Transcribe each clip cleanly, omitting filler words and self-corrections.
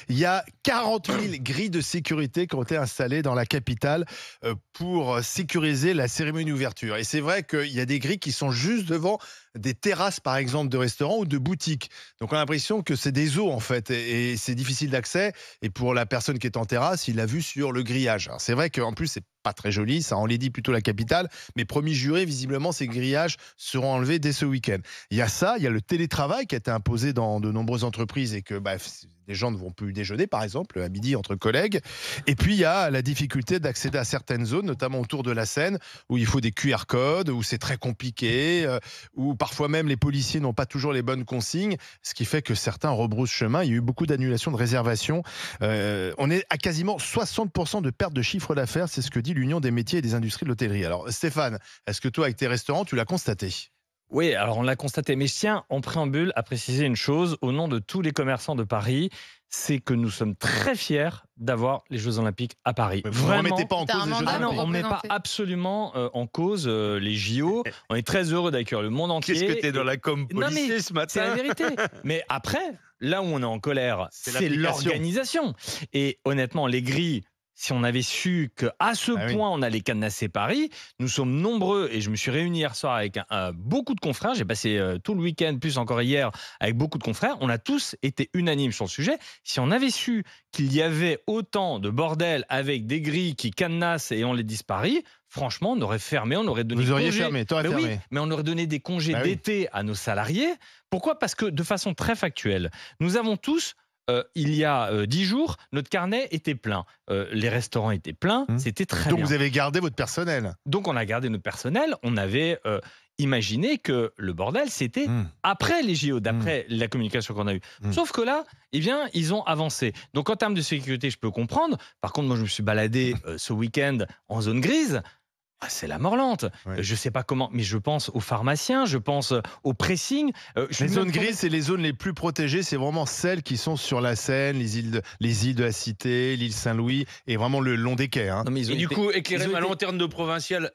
Il y a 40 000 grilles de sécurité qui ont été installées dans la capitale pour sécuriser la cérémonie d'ouverture. Et c'est vrai qu'il y a des grilles qui sont juste devant des terrasses, par exemple, de restaurants ou de boutiques. Donc on a l'impression que c'est des eaux, en fait, et c'est difficile d'accès. Et pour la personne qui est en terrasse, il l'a vu sur le grillage. Alors c'est vrai qu'en plus, c'est pas très joli, ça enlaidit plutôt la capitale, mais promis juré, visiblement, ces grillages seront enlevés dès ce week-end. Il y a ça, il y a le télétravail qui a été imposé dans de nombreuses entreprises et que les gens ne vont plus déjeuner, par exemple, à midi entre collègues. Et puis, il y a la difficulté d'accéder à certaines zones, notamment autour de la Seine, où il faut des QR codes, où c'est très compliqué, où parfois même les policiers n'ont pas toujours les bonnes consignes, ce qui fait que certains rebroussent chemin. Il y a eu beaucoup d'annulations de réservations. On est à quasiment 60% de perte de chiffre d'affaires, c'est ce que dit l'Union des métiers et des industries de l'hôtellerie. Alors Stéphane, est-ce que toi avec tes restaurants, tu l'as constaté ? Oui, alors on l'a constaté, mais je tiens en préambule à préciser une chose au nom de tous les commerçants de Paris, c'est que nous sommes très fiers d'avoir les Jeux Olympiques à Paris. Mais vous ne remettez pas en cause les Jeux Ah non, Olympiques. on ne met pas absolument en cause les JO. On est très heureux d'accueillir le monde entier. Qu'est-ce que t'es dans la com policier ce matin ? C'est la vérité. Mais après, là où on est en colère, c'est l'organisation. Et honnêtement, les grilles, si on avait su qu'à ce point on allait cadenasser Paris, nous sommes nombreux, et je me suis réuni hier soir avec beaucoup de confrères, j'ai passé tout le week-end, plus encore hier, avec beaucoup de confrères, on a tous été unanimes sur le sujet. Si on avait su qu'il y avait autant de bordel avec des grilles qui cadenassent et on les disparaît, franchement, on aurait fermé, on aurait donné Vous auriez congés. fermé, t'aurais fermé. Oui, mais on aurait donné des congés d'été à nos salariés. Pourquoi ? Parce que de façon très factuelle, nous avons tous il y a 10 jours, notre carnet était plein. Les restaurants étaient pleins, c'était très bien. Donc vous avez gardé votre personnel. Donc on a gardé notre personnel, on avait imaginé que le bordel, c'était après les JO, d'après la communication qu'on a eue. Sauf que là, eh bien, ils ont avancé. Donc en termes de sécurité, je peux comprendre. Par contre, moi, je me suis baladé ce week-end en zone grise. C'est la mort lente. Je ne sais pas comment, mais je pense aux pharmaciens, je pense au pressing. Les zones grises, c'est les zones les plus protégées. C'est vraiment celles qui sont sur la Seine, les îles de la Cité, l'île Saint-Louis, et vraiment le long des quais. Et du coup, éclairez ma lanterne de provincial,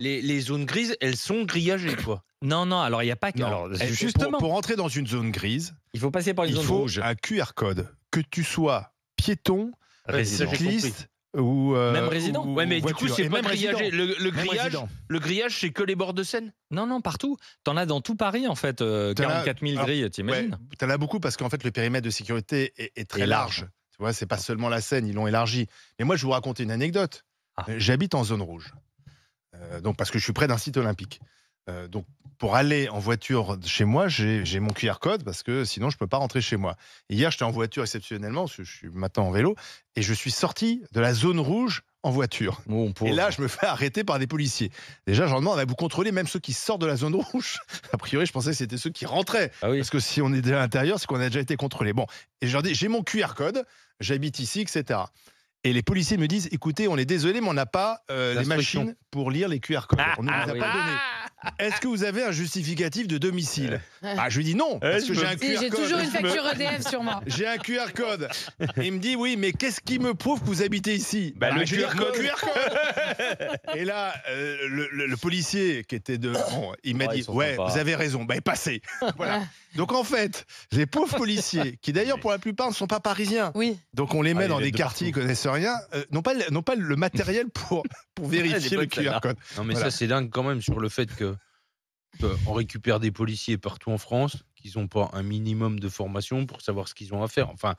les zones grises, elles sont grillagées, quoi. Non, alors il n'y a pas que. Alors, justement, pour entrer dans une zone grise, il faut passer par une zone rouge. Il faut un QR code. Que tu sois piéton, cycliste, ou même résident. Mais du coup, c'est pas grillagé. Le grillage, c'est que les bords de Seine ? Non, partout. T'en as dans tout Paris, en fait. 44 000 grilles, t'imagines ? T'en as beaucoup parce qu'en fait, le périmètre de sécurité est très large. Tu vois, c'est pas seulement la Seine, ils l'ont élargi. Mais moi, je vais vous raconter une anecdote. J'habite en zone rouge. Donc, parce que je suis près d'un site olympique. Donc, pour aller en voiture chez moi, j'ai mon QR code parce que sinon, je peux pas rentrer chez moi. Et hier, j'étais en voiture exceptionnellement, parce que je suis maintenant en vélo, et je suis sorti de la zone rouge en voiture. Et là, je me fais arrêter par des policiers. Déjà, j'en demande à vous contrôler même ceux qui sortent de la zone rouge. A priori, je pensais que c'était ceux qui rentraient. Parce que si on est déjà à l'intérieur, c'est qu'on a déjà été contrôlé. Bon, et je leur dis, j'ai mon QR code, j'habite ici, etc. Et les policiers me disent, écoutez, on est désolé, mais on n'a pas les machines pour lire les QR codes. On ne nous a pas donné. Est-ce que vous avez un justificatif de domicile ? Je lui dis non, parce que j'ai un QR code. J'ai toujours une facture EDF sur moi. J'ai un QR code. Et il me dit, oui, mais qu'est-ce qui me prouve que vous habitez ici ? Le QR code. Et là, le policier qui était devant, il m'a dit, vous avez raison, passez. Voilà. Donc en fait, les pauvres policiers, qui d'ailleurs pour la plupart ne sont pas parisiens, donc on les met dans des quartiers, ils connaissent rien, n'ont pas le matériel pour vérifier le QR code. Non mais ça c'est dingue quand même sur le fait que on récupère des policiers partout en France, qu'ils n'ont pas un minimum de formation pour savoir ce qu'ils ont à faire. Enfin,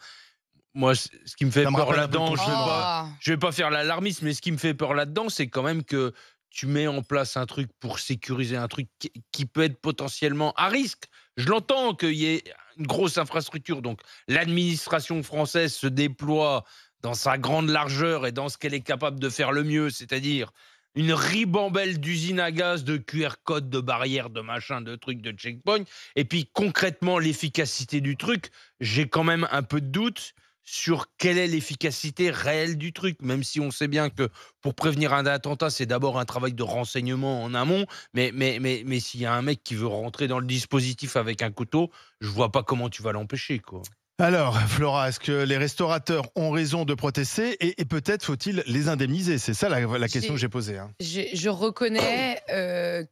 moi, ce qui me fait peur là-dedans, je vais pas faire l'alarmiste, mais ce qui me fait peur là-dedans, c'est quand même que tu mets en place un truc pour sécuriser un truc qui peut être potentiellement à risque. Je l'entends qu'il y ait une grosse infrastructure, donc l'administration française se déploie dans sa grande largeur et dans ce qu'elle est capable de faire le mieux, c'est-à-dire une ribambelle d'usines à gaz, de QR code, de barrières, de machin, de trucs, de checkpoint. Et puis concrètement, l'efficacité du truc, j'ai quand même un peu de doute sur quelle est l'efficacité réelle du truc, même si on sait bien que pour prévenir un attentat, c'est d'abord un travail de renseignement en amont, mais s'il y a un mec qui veut rentrer dans le dispositif avec un couteau, je vois pas comment tu vas l'empêcher, quoi. Alors, Flora, est-ce que les restaurateurs ont raison de protester et peut-être faut-il les indemniser ? C'est ça la question que j'ai posée. Je reconnais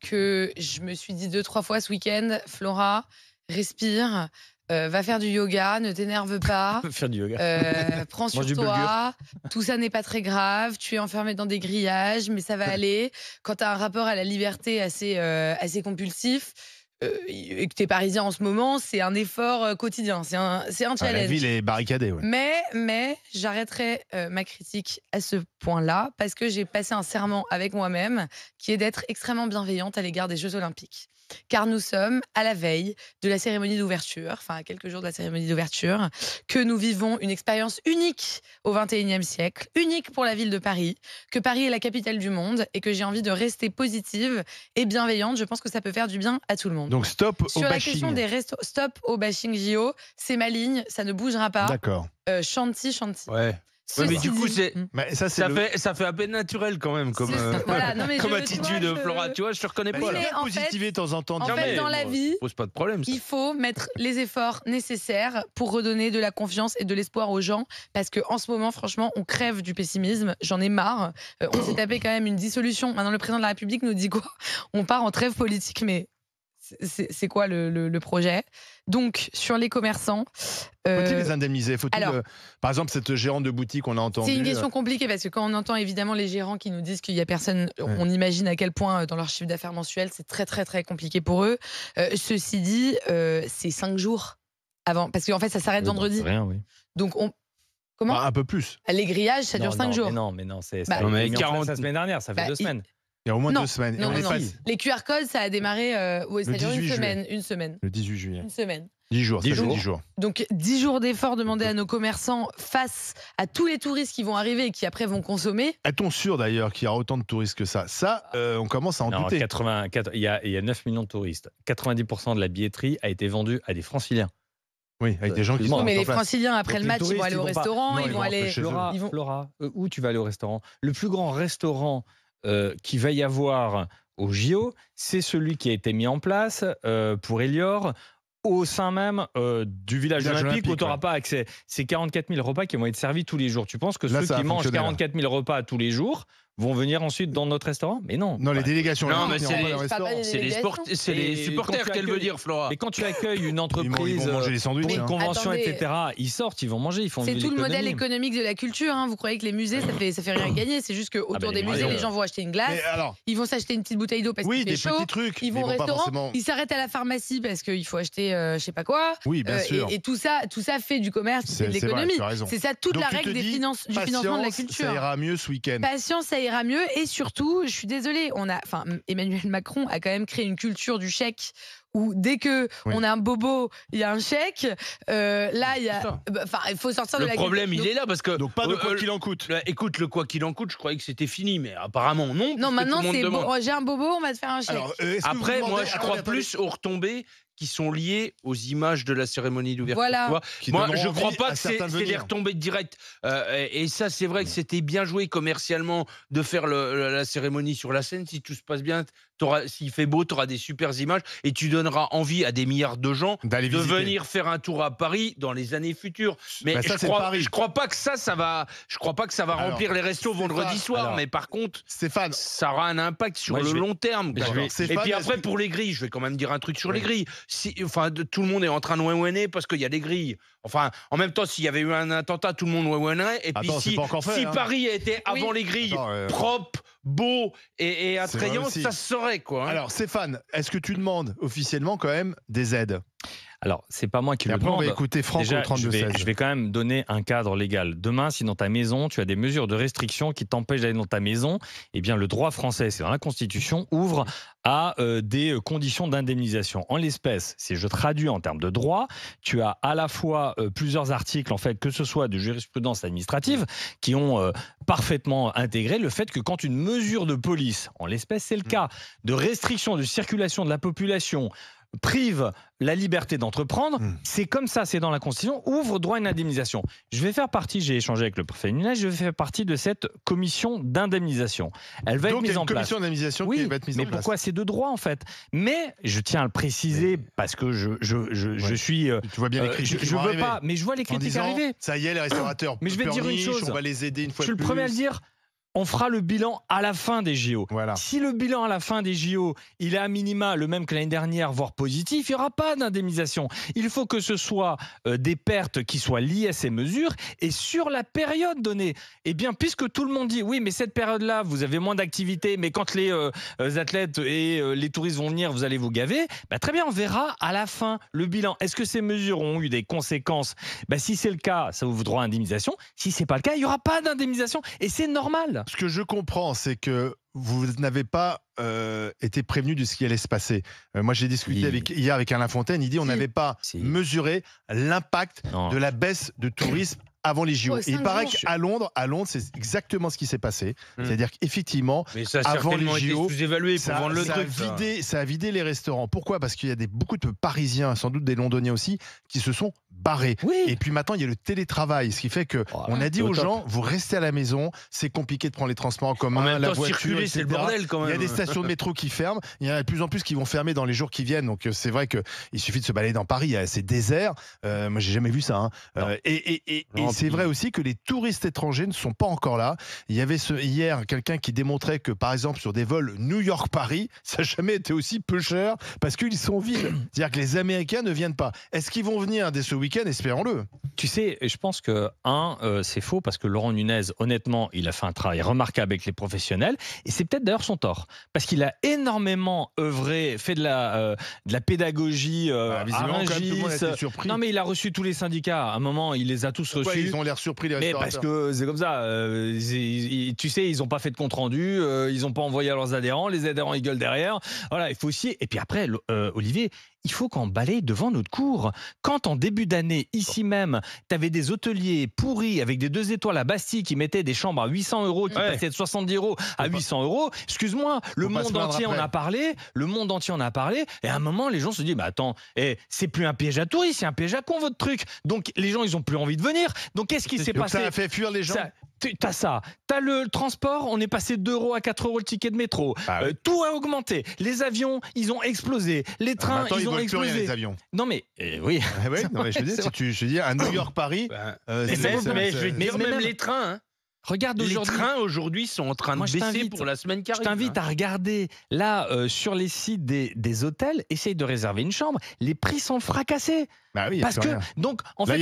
que je me suis dit 2-3 fois ce week-end, Flora, respire. va faire du yoga, ne t'énerve pas. Faire du yoga. Prends sur Mange du toi. Tout ça n'est pas très grave. Tu es enfermé dans des grillages, mais ça va aller. Quand tu as un rapport à la liberté assez compulsif, et que tu es parisien en ce moment, c'est un effort quotidien. C'est un challenge. La ville est barricadée. Ouais. Mais j'arrêterai ma critique à ce point-là parce que j'ai passé un serment avec moi-même qui est d'être extrêmement bienveillante à l'égard des Jeux Olympiques. Car nous sommes à la veille de la cérémonie d'ouverture, enfin à quelques jours de la cérémonie d'ouverture, que nous vivons une expérience unique au XXIe siècle, unique pour la ville de Paris, que Paris est la capitale du monde et que j'ai envie de rester positive et bienveillante. Je pense que ça peut faire du bien à tout le monde. Donc stop au Sur la bashing. question des stop au bashing JO, c'est ma ligne, ça ne bougera pas. D'accord. Chanty. Ouais. Ouais, mais du coup, ça fait à peine naturel quand même comme, voilà, non, mais comme attitude, Flora. Tu vois, je te reconnais pas. Oui, Là. mais en positiver de temps en temps. En fait, dans la vie, pose pas de problème. Ça. Il faut mettre les efforts nécessaires pour redonner de la confiance et de l'espoir aux gens. Parce qu'en ce moment, franchement, on crève du pessimisme. J'en ai marre. On s'est tapé quand même une dissolution. Maintenant, le président de la République nous dit quoi? On part en trêve politique, mais c'est quoi le projet? Donc, sur les commerçants... Faut-il les indemniser? Par exemple, cette gérante de boutique qu'on a entendue... C'est une question compliquée parce que quand on entend évidemment les gérants qui nous disent qu'il n'y a personne, on imagine à quel point dans leur chiffre d'affaires mensuel, c'est très très très compliqué pour eux. Ceci dit, c'est 5 jours avant. Parce qu'en fait, ça s'arrête vendredi. Rien, oui. Donc, comment? Un peu plus. Les grillages, ça dure 5 jours. Mais non, c'est non, mais 40 la semaine dernière, ça fait 2 semaines. Il y a au moins 2 semaines. Non. Les QR codes, ça a démarré ça dure une semaine. Le 18 juillet. Une semaine. 10 jours. 10 jours. Donc 10 jours d'efforts demandés à nos commerçants face à tous les touristes qui vont arriver et qui après vont consommer. Est-on sûr d'ailleurs qu'il y aura autant de touristes que ça? Ça, on commence à en douter. Il y a 9 millions de touristes. 90% de la billetterie a été vendue à des franciliens. Oui, avec des gens qui sont. Mais les place. franciliens, après le match, ils vont aller au restaurant. Ils vont aller. Flora, où tu vas aller au restaurant? Le plus grand restaurant qu'il va y avoir au JO, c'est celui qui a été mis en place pour Elior au sein même du village olympique où tu n'auras pas accès. C'est 44 000 repas qui vont être servis tous les jours. Tu penses que ceux qui mangent 44 000 repas tous les jours vont venir ensuite dans notre restaurant? Mais non. Non, les délégations. Non, mais c'est les supporters qu'elle veut dire, Flora. Mais quand tu accueilles une entreprise ils vont manger les sandwichs, pour une convention, Attendez. etc., ils sortent, ils vont manger, ils font de C'est tout le l'économie. modèle économique de la culture. Hein. Vous croyez que les musées, ça fait rien gagner? C'est juste qu'autour des musées, les gens vont acheter une glace, ils vont s'acheter une petite bouteille d'eau parce qu'il fait chaud. Petits trucs. Ils vont au restaurant, ils s'arrêtent à la pharmacie parce qu'il faut acheter je sais pas quoi. Oui, bien sûr. Et tout ça fait du commerce, c'est de l'économie. C'est ça toute la règle du financement de la culture. Ça ira mieux ce week-end. Patience, ça ira mieux. Et surtout, je suis désolée, Emmanuel Macron a quand même créé une culture du chèque où dès que on a un bobo, il y a un chèque. Là, il faut sortir de la. Le problème, il est là parce que. Donc pas de quoi qu'il en coûte. Écoute, le quoi qu'il en coûte, je croyais que c'était fini, mais apparemment non. Non, maintenant c'est j'ai un bobo, on va te faire un chèque. Alors, après, moi, je crois plus aux retombées qui sont liées aux images de la cérémonie d'ouverture. Voilà. Moi, je ne crois pas que c'est des retombées directes. Et ça, c'est vrai que c'était bien joué commercialement de faire la cérémonie sur la scène. Si tout se passe bien, s'il fait beau, tu auras des super images et tu donneras envie à des milliards de gens de venir faire un tour à Paris dans les années futures. Mais je crois pas que ça va remplir les restos vendredi soir. Mais par contre, Stéphane, ça aura un impact sur le long terme. Et puis après, pour les grilles, je vais quand même dire un truc sur les grilles. Tout le monde est en train de ououiner parce qu'il y a des grilles. Enfin, en même temps, s'il y avait eu un attentat, tout le monde ououinerait. Et puis si Paris était avant les grilles, propre, beau et attrayant, ça se saurait, quoi. Alors, Stéphane, est-ce que tu demandes officiellement quand même des aides? Alors, c'est pas moi qui le demande. Après, on va écouter Franck au 32-16. Je vais quand même donner un cadre légal. Demain, si dans ta maison, tu as des mesures de restriction qui t'empêchent d'aller dans ta maison, eh bien, le droit français, c'est dans la Constitution, ouvre à des conditions d'indemnisation. En l'espèce, si je traduis en termes de droit, tu as à la fois plusieurs articles, en fait, que ce soit de jurisprudence administrative, qui ont parfaitement intégré le fait que quand une mesure de police, en l'espèce, c'est le cas, de restriction de circulation de la population, prive la liberté d'entreprendre, c'est comme ça, c'est dans la Constitution, ouvre droit à une indemnisation. Je vais faire partie, j'ai échangé avec le préfet Nunez, je vais faire partie de cette commission d'indemnisation. Elle va être mise en place. Donc il y a une commission d'indemnisation qui va être mise en place. Mais pourquoi c'est de droit en fait? Mais je tiens à le préciser parce que je suis... Tu vois bien les critiques qui vont veux arriver. pas, mais je vois les critiques arriver. Ça y est, les restaurateurs, mais je vais te dire une chose. On va les aider une fois je suis le premier à le dire. on fera le bilan à la fin des JO. Voilà. Si le bilan à la fin des JO, il est à minima le même que l'année dernière, voire positif, il n'y aura pas d'indemnisation. Il faut que ce soit des pertes qui soient liées à ces mesures et sur la période donnée. Eh bien, puisque tout le monde dit, oui, mais cette période-là, vous avez moins d'activité, mais quand les athlètes et les touristes vont venir, vous allez vous gaver, bah, très bien, on verra à la fin le bilan. Est-ce que ces mesures ont eu des conséquences? Bah, si c'est le cas, ça vous droit à indemnisation. Si c'est pas le cas, il n'y aura pas d'indemnisation et c'est normal. Ce que je comprends, c'est que vous n'avez pas été prévenu de ce qui allait se passer. Moi, j'ai discuté hier avec Alain Fontaine. Il dit on n'avait pas mesuré l'impact de la baisse de tourisme avant les JO. Il paraît qu'à Londres, c'est exactement ce qui s'est passé. C'est-à-dire qu'effectivement, avant les JO, ça a vidé les restaurants. Pourquoi? Parce qu'il y a beaucoup de Parisiens, sans doute des Londoniens aussi, qui se sont barrés. Oui. Et puis maintenant, il y a le télétravail, ce qui fait que on a dit aux gens, vous restez à la maison, c'est compliqué de prendre les transports en commun, en même la temps, voiture, circuler, c'est le bordel quand même. Il y a des stations de métro qui ferment, il y en a de plus en plus qui vont fermer dans les jours qui viennent. Donc c'est vrai qu'il suffit de se balader dans Paris, c'est désert. Moi, j'ai jamais vu ça. Et c'est vrai aussi que les touristes étrangers ne sont pas encore là. Il y avait hier quelqu'un qui démontrait que, par exemple, sur des vols New York-Paris, ça n'a jamais été aussi peu cher parce qu'ils sont vides. C'est-à-dire que les Américains ne viennent pas. Est-ce qu'ils vont venir dès ce week-end? Espérons-le. Tu sais, je pense que, c'est faux parce que Laurent Nunez, honnêtement, il a fait un travail remarquable avec les professionnels et c'est peut-être d'ailleurs son tort parce qu'il a énormément œuvré, fait de la pédagogie à Rungis. Non, mais il a reçu tous les syndicats. À un moment, il les a tous reçus. Ils ont l'air surpris, les restaurateurs. Mais parce que c'est comme ça. Tu sais, ils n'ont pas fait de compte-rendu, ils n'ont pas envoyé à leurs adhérents, les adhérents, ils gueulent derrière. Voilà, il faut aussi... Et puis après, Olivier, il faut qu'on balaye devant notre cour. Quand en début d'année, ici même, tu avais des hôteliers pourris avec des 2 étoiles à Bastille qui mettaient des chambres à 800 €, qui passaient de 70 € à 800 €, excuse-moi, le monde entier en a parlé, et à un moment, les gens se disent, bah attends, c'est plus un piège à touristes, c'est un piège à con votre truc. Donc les gens, ils ont plus envie de venir. Donc qu'est-ce qui s'est passé? Ça a fait fuir les gens. T'as ça. T'as le transport, on est passé de 2 € à 4 € le ticket de métro. Tout a augmenté. Les avions, ils ont explosé. Les trains, ils ont explosé. Plus rien, les avions. Non mais, oui. Non, mais je veux dire, un New York-Paris. Même les trains. Hein. Regarde aujourd'hui. Les trains aujourd'hui sont en train de baisser pour la semaine qui arrive. Je t'invite à regarder là sur les sites des hôtels, essaye de réserver une chambre. Les prix sont fracassés. Bah oui, parce que donc en fait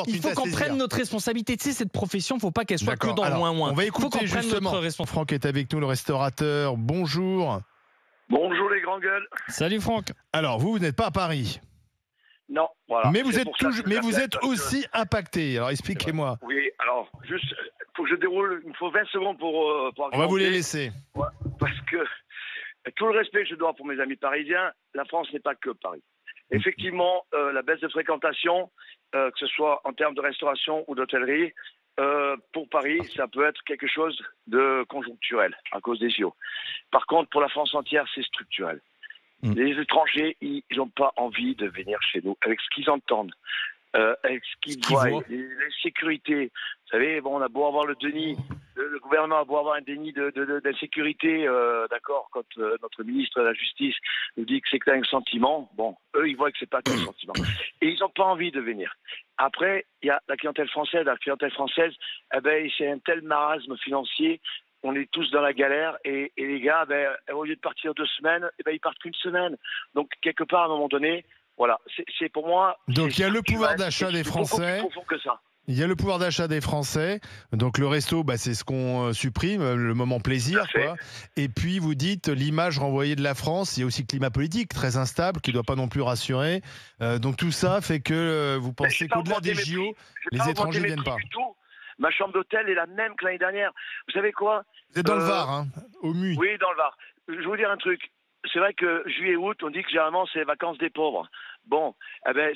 il faut qu'on prenne notre responsabilité. Tu sais, cette profession, faut pas qu'elle soit que dans le moins. On va écouter justement. Franck est avec nous, le restaurateur. Bonjour. Bonjour les grands gueules. Salut Franck. Alors vous n'êtes pas à Paris. Non, voilà. Mais vous êtes aussi impacté. Alors expliquez-moi. Oui, alors juste, faut que je déroule. Il me faut 20 secondes pour on va vous les laisser. Ouais, parce que tout le respect que je dois pour mes amis parisiens, la France n'est pas que Paris. Effectivement, la baisse de fréquentation, que ce soit en termes de restauration ou d'hôtellerie, pour Paris, ça peut être quelque chose de conjoncturel à cause des JO. Par contre, pour la France entière, c'est structurel. Les étrangers, ils n'ont pas envie de venir chez nous avec ce qu'ils entendent, avec ce qu'ils voient, les sécurités. Vous savez, bon, on a beau avoir le déni, le gouvernement a beau avoir un déni d'insécurité, d'accord, quand notre ministre de la Justice nous dit que c'est qu'un sentiment, bon, eux, ils voient que c'est pas qu'un sentiment. Et ils n'ont pas envie de venir. Après, il y a la clientèle française. La clientèle française, c'est un tel marasme financier. On est tous dans la galère et les gars, au lieu de partir 2 semaines, ils partent qu'une semaine. Donc, quelque part, à un moment donné, voilà, c'est pour moi... Donc, il y a le pouvoir d'achat des Français. Beaucoup plus profond que ça. Il y a le pouvoir d'achat des Français. Donc, le resto, c'est ce qu'on supprime, le moment plaisir, quoi. Et puis, vous dites l'image renvoyée de la France. Il y a aussi le climat politique très instable qui ne doit pas non plus rassurer. Donc, tout ça fait que vous pensez qu'au-delà des JO, les étrangers ne viennent pas. Ma chambre d'hôtel est la même que l'année dernière. Vous savez quoi? Vous êtes dans le Var, hein, au MU. Oui, dans le Var. Je vais vous dire un truc. C'est vrai que juillet-août, on dit que généralement, c'est les vacances des pauvres. Bon,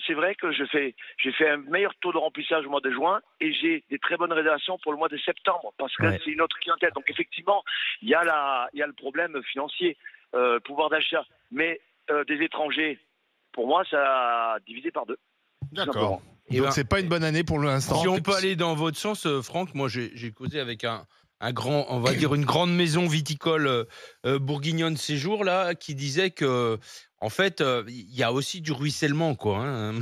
c'est vrai que j'ai fait un meilleur taux de remplissage au mois de juin et j'ai des très bonnes réservations pour le mois de septembre parce que c'est une autre clientèle. Donc, effectivement, il y a le problème financier, pouvoir d'achat. Mais des étrangers, pour moi, ça a divisé par 2. D'accord. Donc, c'est pas une bonne année pour l'instant. Si on peut aller dans votre sens, Franck, moi, j'ai causé avec un grand, on va dire une grande maison viticole bourguignonne séjour là, qui disait que En fait, il y a aussi du ruissellement, quoi. Hein.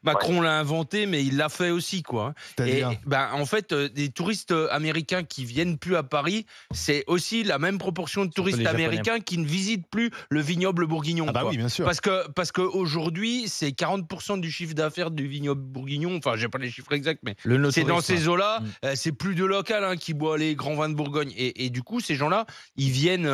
Macron l'a inventé, mais il l'a fait aussi, quoi. Et en fait, des touristes américains qui viennent plus à Paris, c'est aussi la même proportion de touristes américains qui ne visitent plus le vignoble bourguignon. Ah bah oui, bien sûr. Parce que aujourd'hui, c'est 40% du chiffre d'affaires du vignoble bourguignon. Enfin, j'ai pas les chiffres exacts, mais c'est dans ces eaux-là. C'est plus de local qui boit les grands vins de Bourgogne. Et du coup, ces gens-là, ils viennent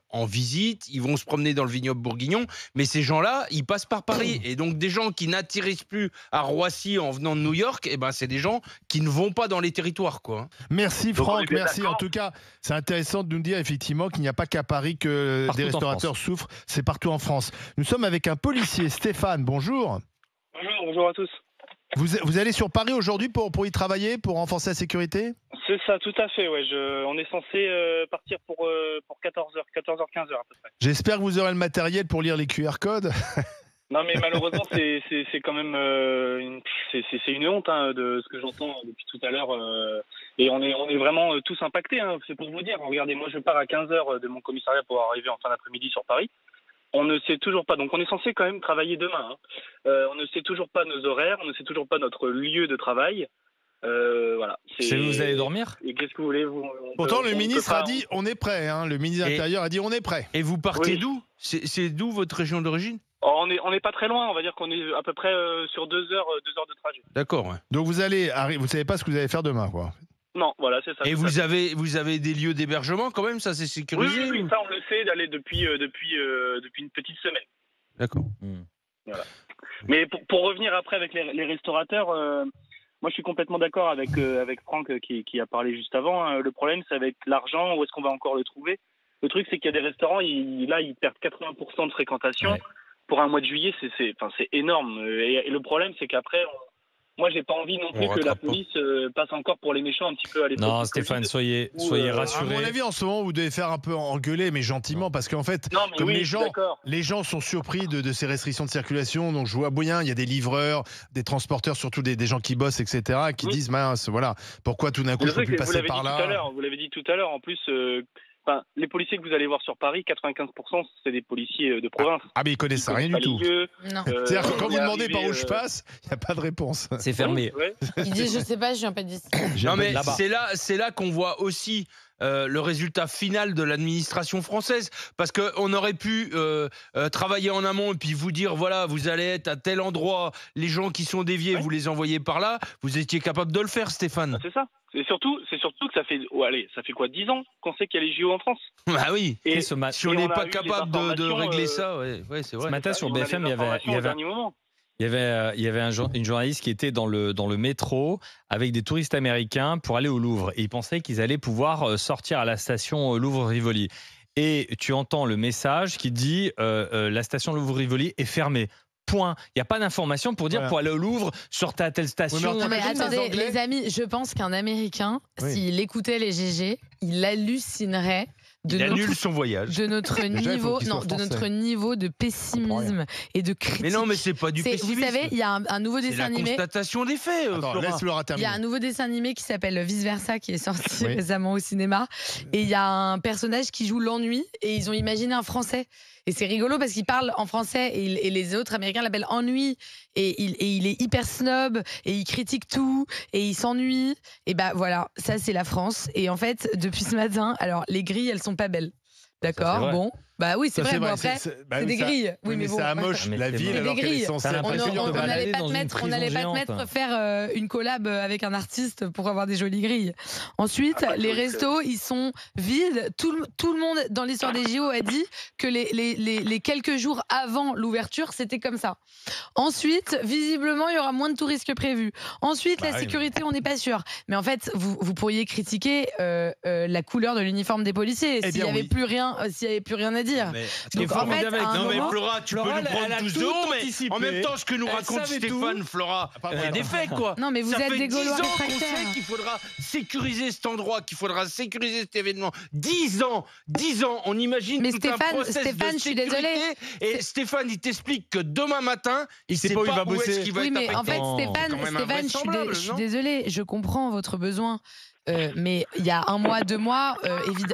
en visite, ils vont se promener dans le vignoble bourguignon, mais ces gens-là, ils passent par Paris. Et donc, des gens qui n'atterrissent plus à Roissy en venant de New York, c'est des gens qui ne vont pas dans les territoires, quoi. Merci Franck, merci. En tout cas, c'est intéressant de nous dire effectivement qu'il n'y a pas qu'à Paris que des restaurateurs souffrent, c'est partout en France. Nous sommes avec un policier, Stéphane, bonjour. Bonjour à tous. Vous allez sur Paris aujourd'hui pour y travailler, pour renforcer la sécurité ? C'est ça, tout à fait. Ouais. On est censé partir pour 14h, 15h à peu près. J'espère que vous aurez le matériel pour lire les QR codes. Non, mais malheureusement, c'est quand même c'est une honte de ce que j'entends depuis tout à l'heure. Et on est vraiment tous impactés. C'est pour vous dire. Regardez, moi, je pars à 15h de mon commissariat pour arriver en fin d'après-midi sur Paris. On ne sait toujours pas. Donc, on est censé quand même travailler demain. On ne sait toujours pas nos horaires. On ne sait toujours pas notre lieu de travail. Voilà. C'est où vous allez dormir ? Et qu'est-ce que vous voulez Pourtant, le ministre a dit on est prêt. Le ministre de l'Intérieur a dit on est prêt. Et vous partez d'où ? C'est d'où votre région d'origine ? On n'est pas très loin. On va dire qu'on est à peu près sur 2 heures de trajet. D'accord. Ouais. Donc, vous savez pas ce que vous allez faire demain, quoi. Non, voilà, c'est ça. Et vous avez des lieux d'hébergement quand même, ça c'est sécurisé ? Oui, ça on le sait d'aller depuis une petite semaine. D'accord. Voilà. Mais pour revenir après avec les restaurateurs, moi je suis complètement d'accord avec Franck qui a parlé juste avant. Le problème c'est avec l'argent, où est-ce qu'on va encore le trouver ? Le truc c'est qu'il y a des restaurants, ils perdent 80% de fréquentation. Ouais. Pour un mois de juillet, c'est énorme. Et le problème c'est qu'après... Moi, j'ai pas envie non plus que la police passe encore pour les méchants un petit peu à l'époque. Non, Stéphane, soyez rassuré. À mon avis, en ce moment, vous devez faire un peu engueuler, mais gentiment, parce qu'en fait, comme les gens sont surpris de ces restrictions de circulation. Donc, je vois bien, il y a des livreurs, des transporteurs, surtout des gens qui bossent, etc., qui disent, mince, voilà, pourquoi tout d'un coup, je peux plus passer par là. Vous l'avez dit tout à l'heure. En plus. Les policiers que vous allez voir sur Paris, 95%, c'est des policiers de province. Ah, mais ils connaissent rien du tout. Non. C'est-à-dire que quand vous demandez par où je passe, il n'y a pas de réponse. C'est fermé. Ouais. Il dit, je sais pas, je viens pas d'ici. Non, mais c'est là qu'on voit aussi le résultat final de l'administration française, parce qu'on aurait pu travailler en amont et puis vous dire voilà, vous allez être à tel endroit, les gens qui sont déviés, vous les envoyez par là. Vous étiez capable de le faire, Stéphane. C'est ça. C'est surtout que ça fait quoi, 10 ans qu'on sait qu'il y a les JO en France. Bah oui. Et si on n'est pas capable de régler ça, c'est vrai. Ce matin sur BFM, il y avait une journaliste qui était dans le métro avec des touristes américains pour aller au Louvre. Et ils pensaient qu'ils allaient pouvoir sortir à la station Louvre-Rivoli. Et tu entends le message qui dit la station Louvre-Rivoli est fermée. Point. Il n'y a pas d'information pour dire pour aller au Louvre, sortez à telle station. Non, mais attendez, les amis, je pense qu'un Américain, s'il écoutait les GG, il hallucinerait. Il annule son voyage. De notre niveau de pessimisme et de critique. Mais non, mais c'est pas du pessimisme. Vous savez, il y a un nouveau dessin animé. C'est la constatation des faits. Il y a un nouveau dessin animé qui s'appelle Vice Versa qui est sorti récemment au cinéma. Et il y a un personnage qui joue l'ennui et ils ont imaginé un Français. Et c'est rigolo parce qu'il parle en français et les autres Américains l'appellent ennui. Et il est hyper snob et il critique tout et il s'ennuie. Et bah voilà, ça c'est la France. Et en fait, depuis ce matin, alors les grilles, elles sont pas belles. D'accord, bon. Bah oui, c'est vrai. Bon, après, c'est des grilles. Oui, mais bon. C'est amoche, la ville, alors qu'elle est censée... On n'allait pas te mettre faire une collab avec un artiste pour avoir des jolies grilles. Ensuite, les restos, ils sont vides. Tout le monde dans l'histoire des JO a dit que les quelques jours avant l'ouverture, c'était comme ça. Ensuite, visiblement, il y aura moins de touristes que prévu. Ensuite, la sécurité, on n'est pas sûr. Mais en fait, vous pourriez critiquer la couleur de l'uniforme des policiers s'il n'y avait plus rien à dire. Donc, en fait, non mais Flora, tu peux nous prendre 12 euros, mais en même temps, ce que nous raconte Stéphane, Flora, il y a des faits, quoi. Non, mais vous êtes des Gaulois réfractaires. On sait qu'il faudra sécuriser cet endroit, qu'il faudra sécuriser cet événement. 10 ans, on imagine tout un process de sécurité. Je suis désolée. Et Stéphane, il t'explique que demain matin, il sait pas où il va bosser. Oui, mais en fait, Stéphane, je suis désolée, je comprends votre besoin. mais il y a 1 mois, 2 mois,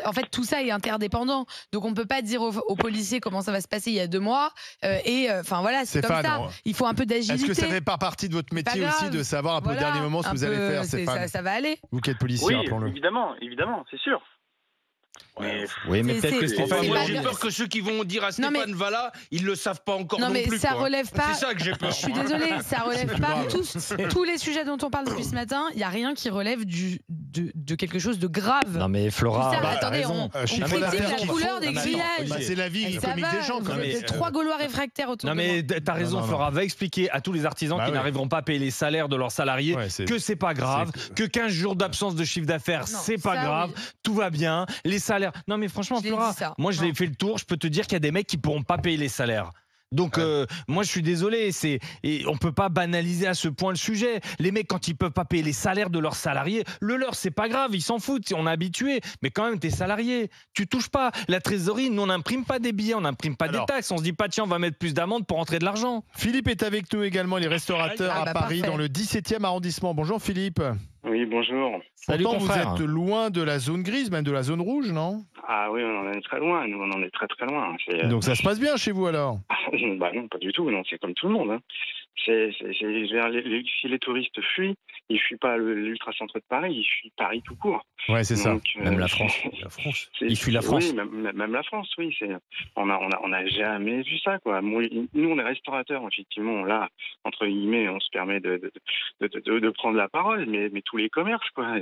en fait, tout ça est interdépendant. Donc, on ne peut pas dire aux policiers comment ça va se passer il y a 2 mois. Enfin, voilà, c'est comme ça. Il faut un peu d'agilité. Est-ce que ça fait pas partie de votre métier aussi de savoir un peu au dernier moment ce que vous allez faire, Stéphane? Ça va aller. Vous qui êtes policier, rappelons-le. Évidemment, c'est sûr. Oui, mais peut-être que Stéphane. Moi, j'ai peur que ceux qui vont dire à Stéphane Valla, ils le savent pas encore non plus. Non, mais ça relève pas. C'est ça que j'ai peur. Je suis désolée, ça relève pas tous les sujets dont on parle depuis ce matin. Il y a rien qui relève de quelque chose de grave. Non, mais Flora. Attendez, on critique la couleur des grillages. C'est la vie comique des gens. Vous êtes 3 Gaulois réfractaires autour de moi. Non, mais t'as raison, Flora. Va expliquer à tous les artisans qui n'arriveront pas à payer les salaires de leurs salariés que c'est pas grave, que 15 jours d'absence de chiffre d'affaires, c'est pas grave, tout va bien, les salaires. Non, mais franchement, Flora, moi je l'ai fait le tour, je peux te dire qu'il y a des mecs qui pourront pas payer les salaires. Donc moi je suis désolé, et on peut pas banaliser à ce point le sujet. Les mecs, quand ils peuvent pas payer les salaires de leurs salariés, leur c'est pas grave, ils s'en foutent, on est habitué. Mais quand même, t'es salarié, tu touches pas la trésorerie. Nous on n'imprime pas des billets, on n'imprime pas des taxes. On se dit pas tiens on va mettre plus d'amendes pour rentrer de l'argent. Philippe est avec nous également, les restaurateurs à Paris, dans le 17e arrondissement. Bonjour Philippe. Oui, bonjour. Salut, pourtant, vous êtes loin de la zone grise, même de la zone rouge, non? Ah oui, on en est très loin. Nous, on en est très très loin. Donc ça se passe bien chez vous alors? Bah non, pas du tout. Non, c'est comme tout le monde. Hein. Si les touristes fuient, ils fuient pas l'ultra-centre de Paris, ils fuient Paris tout court. Ouais, c'est ça. Même la France. Ils fuient la France. Oui, même la France, oui. On a jamais vu ça, quoi. Nous, on est restaurateurs, effectivement. Là, entre guillemets, on se permet de prendre la parole, mais tous les commerces, quoi.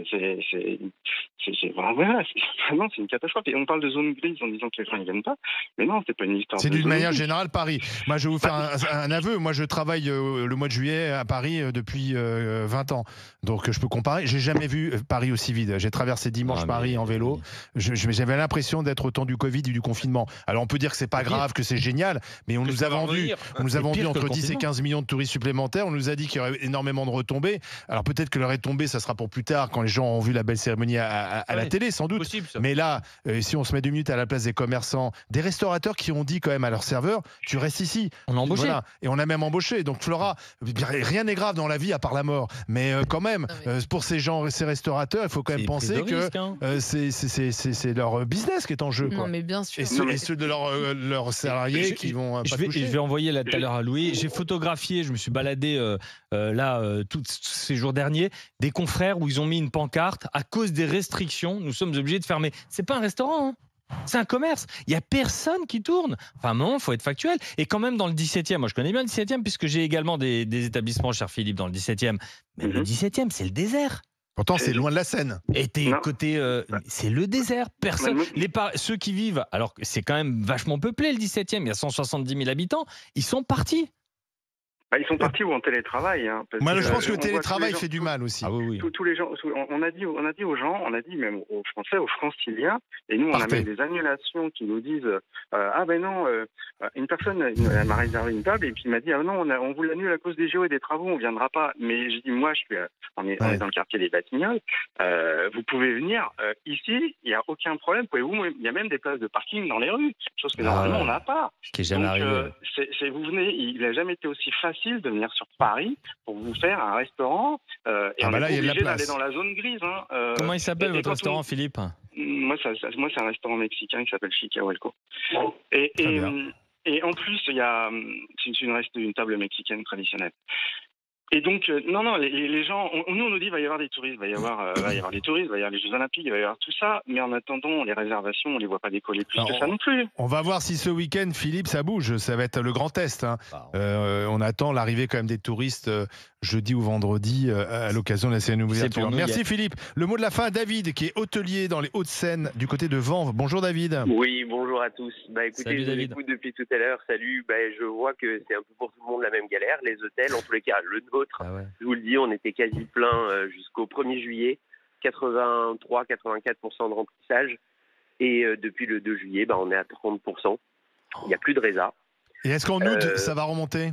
Voilà, vraiment, c'est une catastrophe. Et on parle de zone grise en disant que les gens ne viennent pas, mais non, c'est pas une histoire. C'est d'une manière générale Paris. Moi, je vais vous faire un aveu. Moi, je travaille le mois de juillet à Paris depuis 20 ans. Donc, je peux comparer. J'ai jamais vu Paris aussi vide. J'ai traversé dimanche Paris en vélo. J'avais l'impression d'être au temps du Covid et du confinement. Alors, on peut dire que c'est pas grave, que c'est génial, mais on nous a vendu entre 10 et 15 millions de touristes supplémentaires. On nous a dit qu'il y aurait énormément de retombées. Alors, peut-être que les retombées, ça sera pour plus tard, quand les gens ont vu la belle cérémonie à la télé, sans doute. Possible, mais là, si on se met 2 minutes à la place des commerçants, des restaurateurs qui ont dit quand même à leurs serveurs, tu restes ici. On a embauché. Voilà. Et on a même embauché. Donc, Flora, rien n'est grave dans la vie à part la mort. Mais quand même, pour ces restaurateurs, il faut quand même penser que c'est leur business qui est en jeu. Non, quoi. Mais bien sûr. Et ceux de leurs salariés qui vont pas toucher. Je vais envoyer là tout à l'heure à Louis. J'ai photographié, je me suis baladé tous ces jours derniers, des confrères où ils ont mis une pancarte à cause des restrictions. Nous sommes obligés de fermer. C'est pas un restaurant, hein. C'est un commerce. Il n'y a personne qui tourne. Enfin, non, il faut être factuel. Et quand même, dans le 17e, moi je connais bien le 17e puisque j'ai également des établissements, cher Philippe, dans le 17e. Mais le 17e, c'est le désert. Pourtant, c'est loin de la Seine. Et t'es côté. C'est le désert. Personne. Ceux qui vivent, alors que c'est quand même vachement peuplé le 17e, il y a 170 000 habitants, ils sont partis. Ils sont partis ou en télétravail. Hein, moi, je pense que le télétravail fait du mal aussi. Ah oui. Tous les gens, on a dit aux gens, on a dit même aux Français, aux Franciliens, et nous on a même des annulations qui nous disent ah ben non, une personne elle m'a réservé une table et puis il m'a dit ah non on vous l'annule à cause des JO et des travaux, on viendra pas. Mais je dis moi on est dans le quartier des Batignolles, vous pouvez venir ici, il y a aucun problème. Il y a même des places de parking dans les rues, chose que normalement on n'a pas. Ce qui est jamais arrivé. Vous venez, il n'a jamais été aussi facile de venir sur Paris pour vous faire un restaurant et on est obligé d'aller dans la zone grise. Hein, comment il s'appelle votre restaurant, Philippe? Moi, c'est un restaurant mexicain qui s'appelle Chicahuelco. Et en plus, c'est une table mexicaine traditionnelle. Et donc, non, les gens, on nous dit, il va y avoir des touristes, il va y avoir des touristes, il va y avoir les Jeux Olympiques, il va y avoir tout ça, mais en attendant, les réservations, on les voit pas décoller plus que ça non plus. On va voir si ce week-end, Philippe, ça bouge, ça va être le grand test. Hein. On attend l'arrivée quand même des touristes jeudi ou vendredi à l'occasion de la cérémonie ouverture. Merci Philippe. Le mot de la fin, David, qui est hôtelier dans les Hauts-de-Seine, du côté de Vanves. Bonjour David. Oui, bonjour à tous. Écoutez, salut, je vous écoute depuis tout à l'heure. Salut, je vois que c'est un peu pour tout le monde la même galère. Les hôtels, en tous les cas, le nôtre. Je vous le dis, on était quasi plein jusqu'au 1er juillet, 83-84% de remplissage. Et depuis le 2 juillet, on est à 30%. Il n'y a plus de résa. Et est-ce qu'en août, ça va remonter?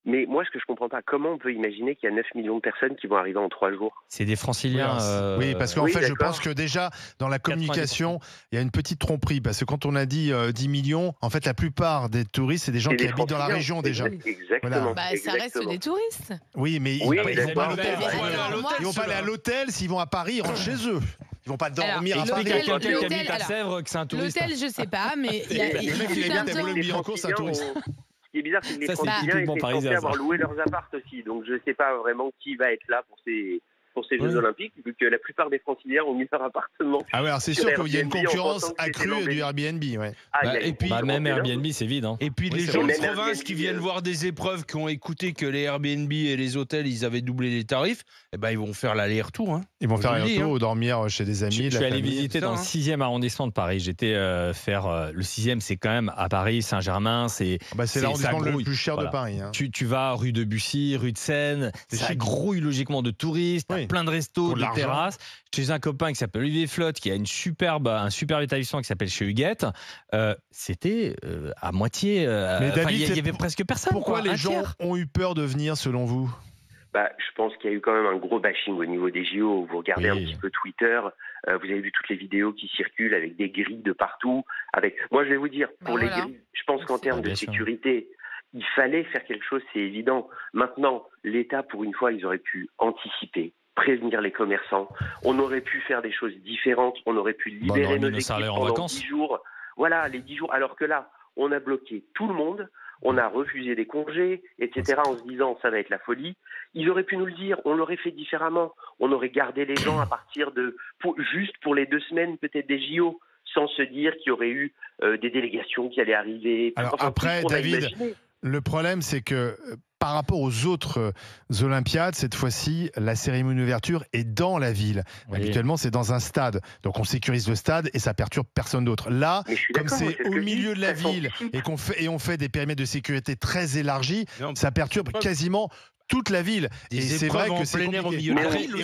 Mais moi, ce que je comprends pas, comment on peut imaginer qu'il y a 9 millions de personnes qui vont arriver en 3 jours? C'est des franciliens. Oui, parce qu'en fait, je pense que déjà, dans la communication, il y a une petite tromperie. Parce que quand on a dit 10 millions, en fait, la plupart des touristes, c'est des gens qui habitent dans la région déjà. Exactement. Bah, ça reste des touristes. Oui, mais Oui, ils vont pas à d'accord. l'hôtel. Ils vont pas aller à l'hôtel. S'ils vont à Paris, ils rentrent chez eux. Ils vont pas dormir à Paris. Explique à quelqu'un qui l'hôtel, habite à Sèvres que c'est un touriste. L'hôtel, je sais pas, mais il y a Le mec, il a bien Les en course, c'est un touriste. Ce qui est bizarre, c'est que les Ça, c'est Franciliens typiquement étaient parisien, censés ça. avoir loué leurs apparts aussi. Donc je ne sais pas vraiment qui va être là pour ces Jeux Olympiques, vu que la plupart des Franciliens ont mis leur appartement. Ah ouais, alors c'est sûr qu'il y a une Airbnb en concurrence pensant que accrue c'était du Airbnb. Ouais. Et puis, même Airbnb, c'est vide. Hein. Et puis Oui, les c'est gens de vrai. province qui viennent voir des épreuves, qui ont écouté que les Airbnb et les hôtels, ils avaient doublé les tarifs, eh ben ils vont faire l'aller-retour. Hein. Ils vont faire un Je vous le dis, retour ou dormir chez des amis. Je de suis la allé famille. visiter dans le 6e arrondissement de Paris. J'étais faire le 6e, c'est quand même à Paris, Saint-Germain. C'est l'arrondissement ça le grouille. plus cher Voilà. de Paris. Hein. Tu vas rue de Bussy, rue de Seine, C'est ça chic. grouille logiquement de touristes, t'as Oui. plein de restos, Pour de de l'argent. terrasses. Chez un copain qui s'appelle Olivier Flotte, qui a un superbe établissement qui s'appelle chez Huguette, c'était à moitié. Mais David, il y avait presque personne. Pourquoi quoi, les un gens tiers. ont eu peur de venir selon vous? Je pense qu'il y a eu quand même un gros bashing au niveau des JO. Vous regardez Oui. un petit peu Twitter, vous avez vu toutes les vidéos qui circulent avec des grilles de partout. Moi, je vais vous dire, pour les grilles, je pense qu'en termes de bien sûr. sécurité, il fallait faire quelque chose, c'est évident. Maintenant, l'État, pour une fois, ils auraient pu anticiper, prévenir les commerçants. On aurait pu faire des choses différentes. On aurait pu libérer nos équipes pendant 10 jours. Voilà, les 10 jours. Alors que là, on a bloqué tout le monde. On a refusé des congés, etc. en se disant ça va être la folie. Ils auraient pu nous le dire. On l'aurait fait différemment. On aurait gardé les gens à partir juste pour les 2 semaines peut-être des JO, sans se dire qu'il y aurait eu des délégations qui allaient arriver. Alors après, David, le problème, c'est que par rapport aux autres Olympiades, cette fois-ci, la cérémonie d'ouverture est dans la ville. Oui. Habituellement, c'est dans un stade. Donc, on sécurise le stade et ça perturbe personne d'autre. Là, comme c'est au milieu de la ville et on fait des périmètres de sécurité très élargis, ça perturbe quasiment toute la ville. Et c'est vrai que c'est plein air au compliqué. milieu de la Mais ville. oui,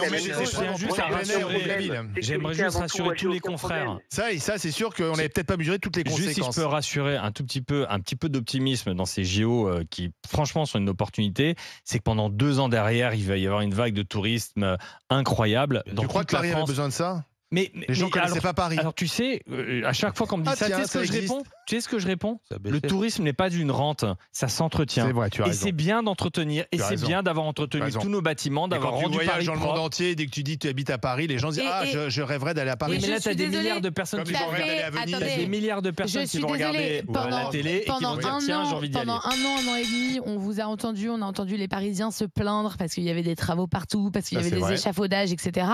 J'aimerais juste rassurer tous les confrères. Ça, c'est sûr qu'on n'avait peut-être pas mesuré toutes les conséquences. Juste si je peux rassurer un petit peu d'optimisme dans ces JO qui franchement sont une opportunité, c'est que pendant 2 ans derrière, il va y avoir une vague de tourisme incroyable. Tu crois que Paris avait besoin de ça? Les gens ne connaissaient pas Paris. Alors tu sais, à chaque fois qu'on me dit ça, tu sais ce que je réponds? Le tourisme n'est pas une rente, ça s'entretient. C'est vrai, tu as et raison. c'est bien d'entretenir, et c'est bien d'avoir entretenu tous nos bâtiments, d'avoir rendu Paris dans le monde entier. Dès que tu dis que tu habites à Paris, les gens disent je rêverai d'aller à Paris. Mais là, tu as des milliards de personnes qui vont regarder à Venise. Tu as des milliards de personnes qui vont regarder la télé et qui vont dire tiens, j'ai envie d'y aller. Pendant un an et demi, on vous a entendu, on a entendu les Parisiens se plaindre parce qu'il y avait des travaux partout, parce qu'il y avait des échafaudages, etc.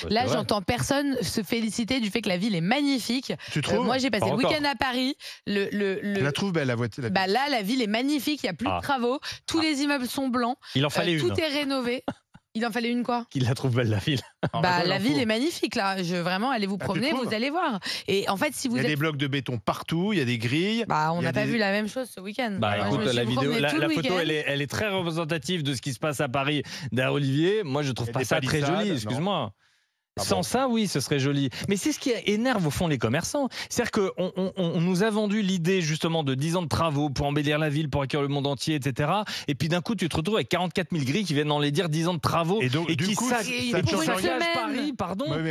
Là, j'entends personne se féliciter du fait que la ville est magnifique. Tu trouves? Moi, j'ai passé le week-end à Paris. Tu la trouves belle, la voiture? Là, la ville est magnifique. Il n'y a plus de travaux. Tous les immeubles sont blancs. Il en fallait une. Tout est rénové. Il en fallait une quoi? Qu'il la trouve belle, la ville. La ville est magnifique là. Vraiment, allez vous promener, vous allez voir. Et en fait, si vous il y a des blocs de béton partout, il y a des grilles. On n'a pas vu la même chose ce week-end. Écoute, la photo, elle est très représentative de ce qui se passe à Paris derrière Olivier. Moi, je trouve pas ça très joli. Excuse-moi. Sans ça, oui, ce serait joli. Mais c'est ce qui énerve au fond les commerçants. C'est-à-dire qu'on nous a vendu l'idée justement de 10 ans de travaux pour embellir la ville, pour accueillir le monde entier, etc. Et puis d'un coup, tu te retrouves avec 44 000 grilles qui viennent en les dire 10 ans de travaux et qui saccagent Paris, pardon. Oui, mais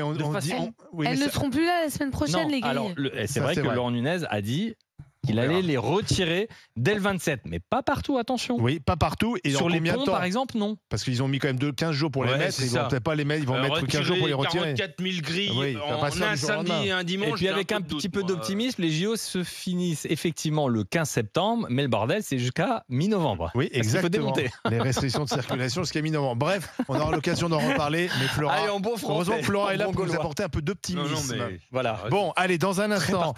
elles ne seront plus là la semaine prochaine, les grilles. Alors, c'est vrai que Laurent Nunez a dit qu'il allait les retirer dès le 27, mais pas partout, attention. Oui, pas partout. Et sur les ponts, par exemple, non. Parce qu'ils ont mis quand même 15 jours pour les mettre. Ils vont peut-être pas les mettre. Ils vont mettre 15 jours pour les retirer. 44 000 grilles en un samedi et un dimanche. Et puis avec un petit peu d'optimisme, les JO se finissent effectivement le 15 septembre, mais le bordel, c'est jusqu'à mi-novembre. Oui, exactement. Les restrictions de circulation jusqu'à mi-novembre. Bref, on aura l'occasion d'en reparler. Mais Flora, heureusement que Flora est là pour nous apporter un peu d'optimisme. Voilà. Bon, allez, dans un instant,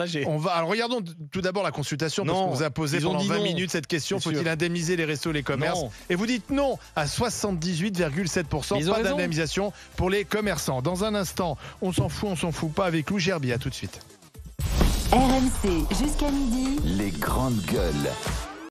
alors regardons tout d'abord la consultation parce qu'on vous a posé pendant 20 minutes cette question. Faut-il indemniser les restos et les commerces? Et vous dites non à 78,7%. Pas d'indemnisation pour les commerçants. Dans un instant, on s'en fout pas avec Lou Gerbier. À tout de suite. RMC jusqu'à midi. Les grandes gueules.